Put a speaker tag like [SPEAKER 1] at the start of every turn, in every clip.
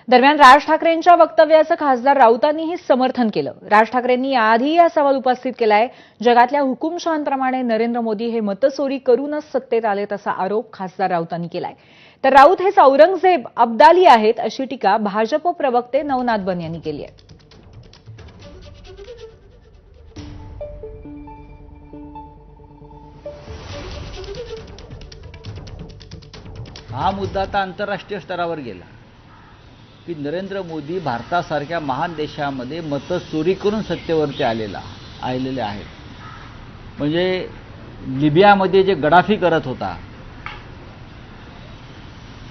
[SPEAKER 1] दरम्यान राज ठाकरेंच्या वक्तव्याचं खासदार राऊतांनीही समर्थन केलं। राज ठाकरेंनी याआधी हा सवाल उपस्थित केलाय। जगातल्या हुकुमशहांप्रमाणे नरेंद्र मोदी हे मतचोरी करूनच सत्तेत आलेत असा आरोप खासदार राऊतांनी केलाय। तर राऊत हेच औरंगजेब अब्दाली आहेत अशी टीका भाजप प्रवक्ते नवनाथ बन यांनी केली आहे।
[SPEAKER 2] हा मुद्दा आता आंतरराष्ट्रीय स्तरावर गेला की नरेंद्र मोदी भारतासारख्या महान देशामध्ये मतचोरी करून सत्तेवरती आलेले आहेत। म्हणजे लिबियामध्ये जे गडाफी करत होता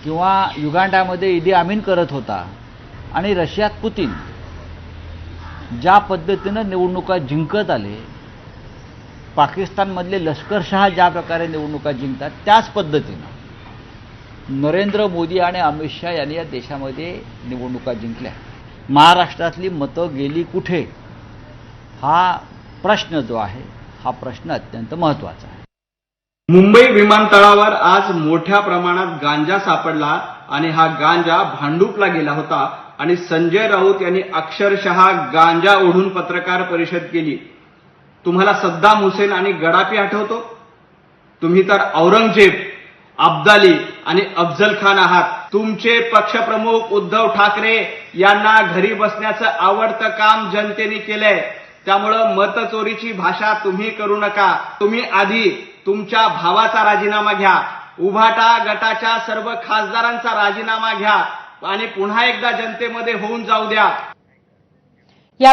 [SPEAKER 2] किंवा युगांडामध्ये इदी आमीन करत होता आणि रशियात पुतीन ज्या पद्धतीनं निवडणुका जिंकत आले, पाकिस्तानमधले लष्करशहा ज्या प्रकारे निवडणुका जिंकतात त्याच पद्धतीनं नरेंद्र मोदी आणि अमित शहा यांनी या देशामध्ये निवडणुका जिंकल्या। महाराष्ट्रातली मतं गेली कुठे हा प्रश्न जो आहे हा प्रश्न अत्यंत महत्त्वाचा आहे।
[SPEAKER 3] मुंबई विमानतळावर आज मोठ्या प्रमाणात गांजा सापडला आणि हा गांजा भांडूपला गेला होता आणि संजय राऊत यांनी अक्षरशः गांजा ओढून पत्रकार परिषद केली। तुम्हाला सद्दाम हुसेन आणि गडाफी आठवतो? तुम्ही तर औरंगजेब, अब्दाली आणि अफजल खान आहात। तुमचे पक्षप्रमुख उद्धव ठाकरे यांना घरी बसण्याचं आवडतं काम जनतेने केलंय। त्यामुळं मतचोरीची भाषा तुम्ही करू नका। तुम्ही आधी तुमच्या भावाचा राजीनामा घ्या, उभाटा गटाच्या सर्व खासदारांचा राजीनामा घ्या आणि पुन्हा एकदा जनतेमध्ये होऊन जाऊ द्या।